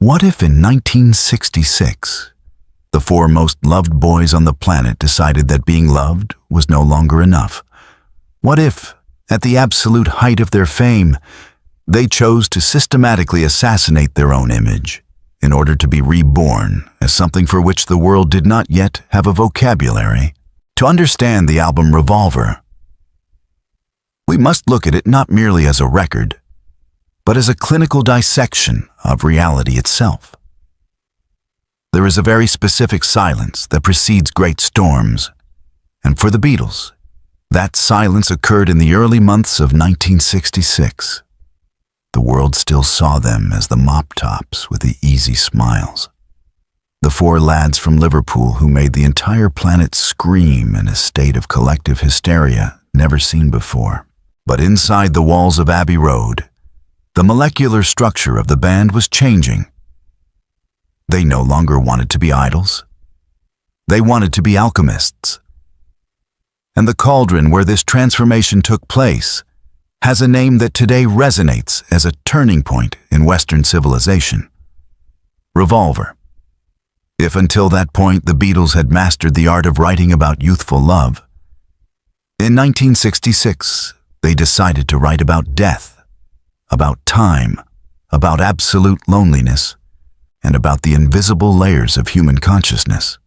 What if in 1966, the four most loved boys on the planet decided that being loved was no longer enough? What if, at the absolute height of their fame, they chose to systematically assassinate their own image in order to be reborn as something for which the world did not yet have a vocabulary? To understand the album Revolver, we must look at it not merely as a record, but as a clinical dissection of reality itself. There is a very specific silence that precedes great storms, and for the Beatles, that silence occurred in the early months of 1966. The world still saw them as the mop-tops with the easy smiles. The four lads from Liverpool who made the entire planet scream in a state of collective hysteria never seen before. But inside the walls of Abbey Road, the molecular structure of the band was changing. They no longer wanted to be idols. They wanted to be alchemists. And the cauldron where this transformation took place has a name that today resonates as a turning point in Western civilization: Revolver. If until that point the Beatles had mastered the art of writing about youthful love, in 1966 they decided to write about death, about time, about absolute loneliness, and about the invisible layers of human consciousness.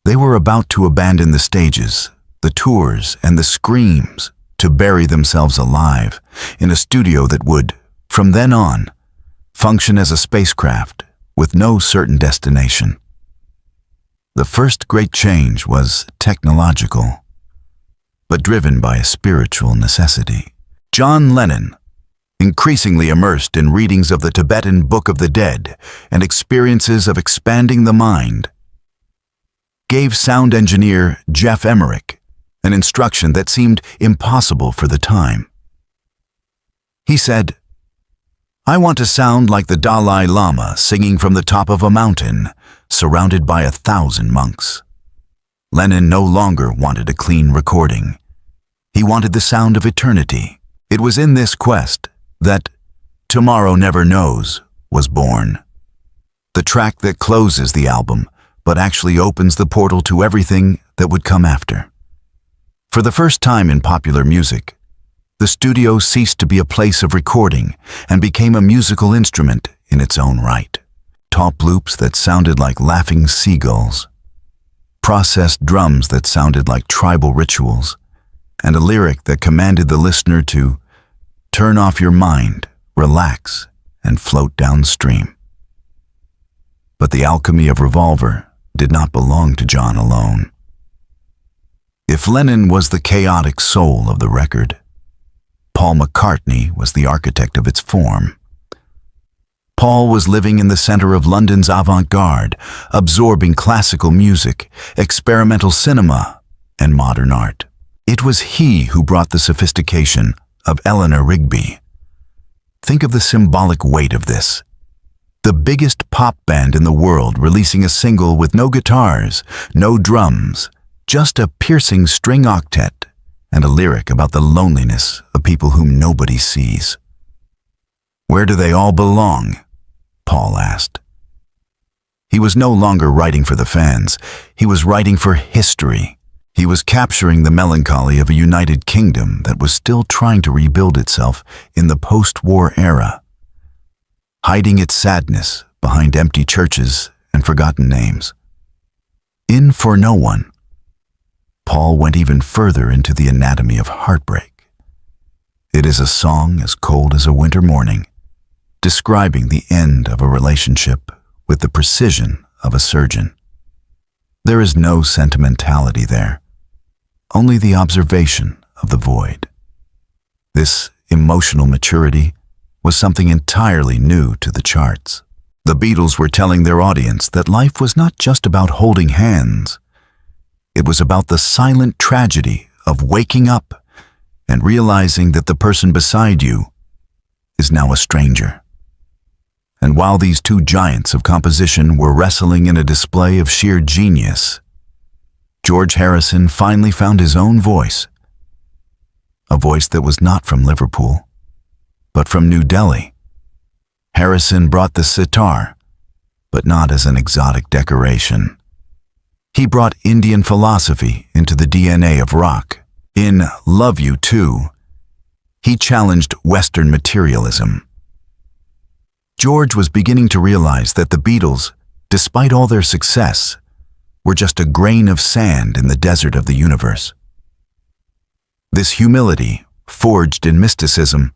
They were about to abandon the stages, the tours, and the screams to bury themselves alive in a studio that would, from then on, function as a spacecraft with no certain destination. The first great change was technological, but driven by a spiritual necessity. John Lennon, increasingly immersed in readings of the Tibetan Book of the Dead and experiences of expanding the mind, gave sound engineer Jeff Emmerich an instruction that seemed impossible for the time. He said, "I want to sound like the Dalai Lama singing from the top of a mountain, surrounded by 1,000 monks." Lennon no longer wanted a clean recording. He wanted the sound of eternity. It was in this quest that Tomorrow Never Knows was born. The track that closes the album, but actually opens the portal to everything that would come after. For the first time in popular music, the studio ceased to be a place of recording and became a musical instrument in its own right. Top loops that sounded like laughing seagulls, processed drums that sounded like tribal rituals, and a lyric that commanded the listener to turn off your mind, relax, and float downstream. But the alchemy of Revolver did not belong to John alone. If Lennon was the chaotic soul of the record, Paul McCartney was the architect of its form. Paul was living in the center of London's avant-garde, absorbing classical music, experimental cinema, and modern art. It was he who brought the sophistication of Eleanor Rigby. Think of the symbolic weight of this. The biggest pop band in the world releasing a single with no guitars, no drums, just a piercing string octet and a lyric about the loneliness of people whom nobody sees. Where do they all belong? Paul asked. He was no longer writing for the fans. He was writing for history. He was capturing the melancholy of a United Kingdom that was still trying to rebuild itself in the post-war era, hiding its sadness behind empty churches and forgotten names. In For No One, Paul went even further into the anatomy of heartbreak. It is a song as cold as a winter morning, describing the end of a relationship with the precision of a surgeon. There is no sentimentality there, only the observation of the void. This emotional maturity was something entirely new to the charts. The Beatles were telling their audience that life was not just about holding hands. It was about the silent tragedy of waking up and realizing that the person beside you is now a stranger. And while these two giants of composition were wrestling in a display of sheer genius, George Harrison finally found his own voice, a voice that was not from Liverpool, but from New Delhi. Harrison brought the sitar, but not as an exotic decoration. He brought Indian philosophy into the DNA of rock. In Love You Too, he challenged Western materialism. George was beginning to realize that the Beatles, despite all their success, were just a grain of sand in the desert of the universe. This humility, forged in mysticism,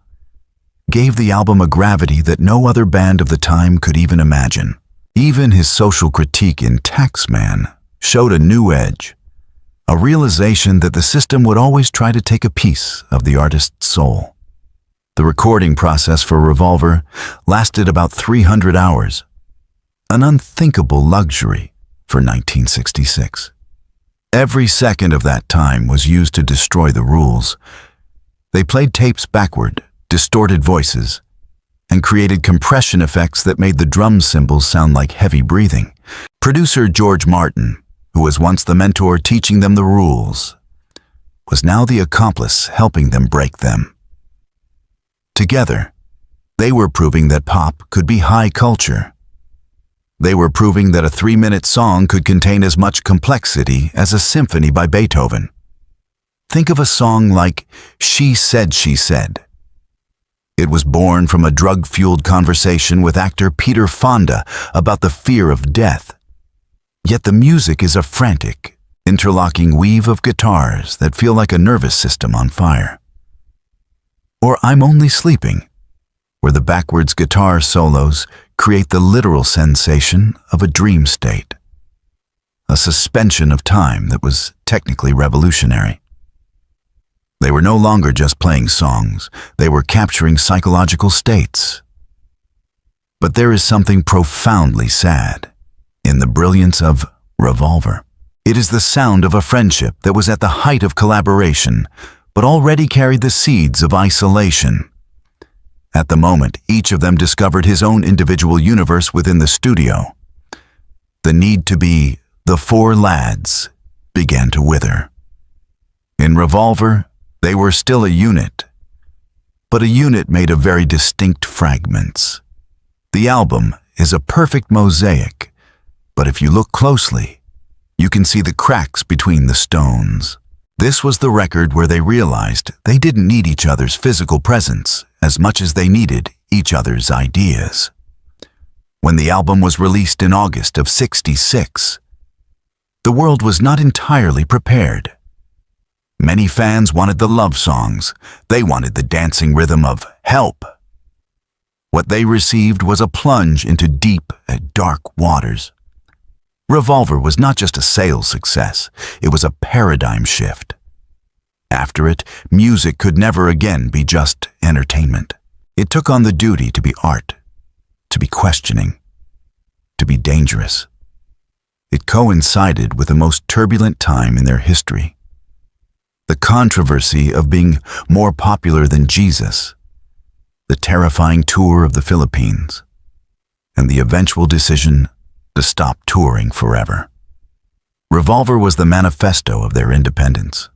gave the album a gravity that no other band of the time could even imagine. Even his social critique in Taxman showed a new edge, a realization that the system would always try to take a piece of the artist's soul. The recording process for Revolver lasted about 300 hours, an unthinkable luxury for 1966. Every second of that time was used to destroy the rules. They played tapes backward, distorted voices, and created compression effects that made the drum cymbals sound like heavy breathing. Producer George Martin, who was once the mentor teaching them the rules, was now the accomplice helping them break them. Together, they were proving that pop could be high culture. They were proving that a 3-minute song could contain as much complexity as a symphony by Beethoven. Think of a song like She Said, She Said. It was born from a drug-fueled conversation with actor Peter Fonda about the fear of death. Yet the music is a frantic, interlocking weave of guitars that feel like a nervous system on fire. Or I'm Only Sleeping, where the backwards guitar solos create the literal sensation of a dream state, a suspension of time that was technically revolutionary. They were no longer just playing songs, they were capturing psychological states. But there is something profoundly sad in the brilliance of Revolver. It is the sound of a friendship that was at the height of collaboration, but already carried the seeds of isolation. At the moment, each of them discovered his own individual universe within the studio. The need to be the four lads began to wither. In Revolver, they were still a unit, but a unit made of very distinct fragments. The album is a perfect mosaic, but if you look closely, you can see the cracks between the stones. This was the record where they realized they didn't need each other's physical presence as much as they needed each other's ideas. When the album was released in August of '66, the world was not entirely prepared. Many fans wanted the love songs. They wanted the dancing rhythm of Help. What they received was a plunge into deep and dark waters. Revolver was not just a sales success, it was a paradigm shift. After it, music could never again be just entertainment. It took on the duty to be art, to be questioning, to be dangerous. It coincided with the most turbulent time in their history. The controversy of being more popular than Jesus, the terrifying tour of the Philippines, and the eventual decision to stop touring forever. Revolver was the manifesto of their independence.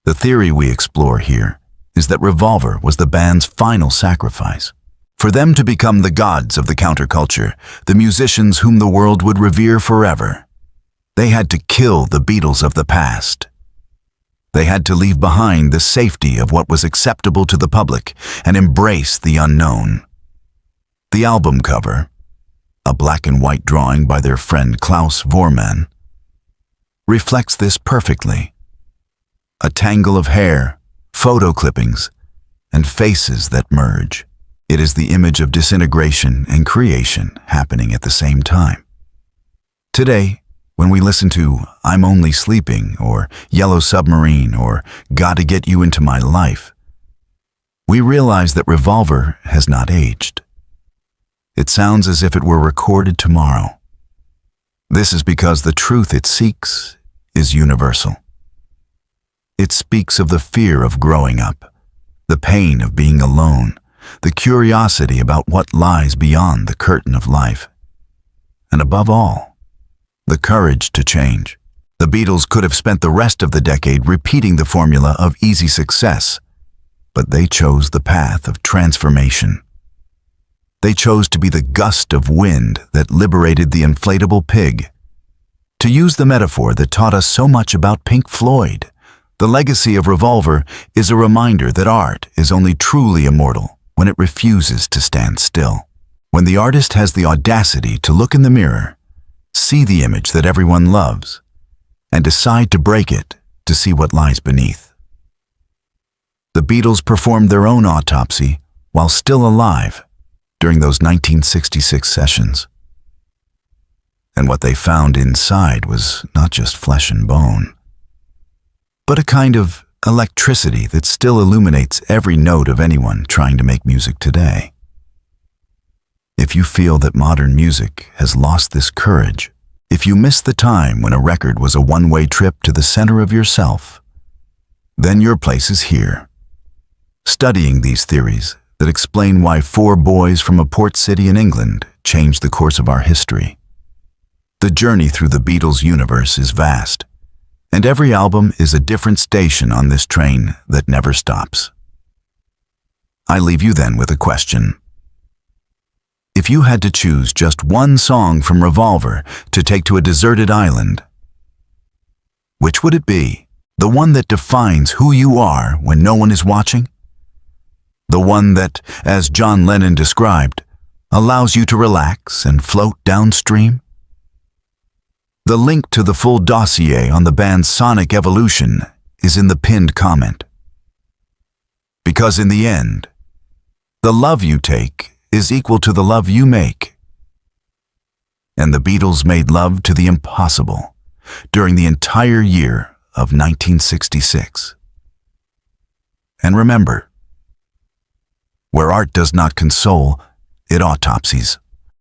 The theory we explore here is that Revolver was the band's final sacrifice. For them to become the gods of the counterculture, the musicians whom the world would revere forever, they had to kill the Beatles of the past. They had to leave behind the safety of what was acceptable to the public and embrace the unknown. The album cover, a black and white drawing by their friend Klaus Voormann, reflects this perfectly. A tangle of hair, photo clippings, and faces that merge. It is the image of disintegration and creation happening at the same time. Today, when we listen to I'm Only Sleeping or Yellow Submarine or Gotta Get You Into My Life, we realize that Revolver has not aged. It sounds as if it were recorded tomorrow. This is because the truth it seeks is universal. It speaks of the fear of growing up, the pain of being alone, the curiosity about what lies beyond the curtain of life, and above all, the courage to change. The Beatles could have spent the rest of the decade repeating the formula of easy success, but they chose the path of transformation. They chose to be the gust of wind that liberated the inflatable pig. To use the metaphor that taught us so much about Pink Floyd, the legacy of Revolver is a reminder that art is only truly immortal when it refuses to stand still. When the artist has the audacity to look in the mirror, see the image that everyone loves, and decide to break it to see what lies beneath. The Beatles performed their own autopsy while still alive during those 1966 sessions. And what they found inside was not just flesh and bone, but a kind of electricity that still illuminates every note of anyone trying to make music today. If you feel that modern music has lost this courage, if you miss the time when a record was a one-way trip to the center of yourself, then your place is here, studying these theories that explain why 4 boys from a port city in England changed the course of our history. The journey through the Beatles universe is vast, and every album is a different station on this train that never stops. I leave you then with a question. If you had to choose just one song from Revolver to take to a deserted island, which would it be? The one that defines who you are when no one is watching? The one that, as John Lennon described, allows you to relax and float downstream? The link to the full dossier on the band's sonic evolution is in the pinned comment. Because in the end, the love you take is equal to the love you make. And the Beatles made love to the impossible during the entire year of 1966. And remember, where art does not console, it autopsies.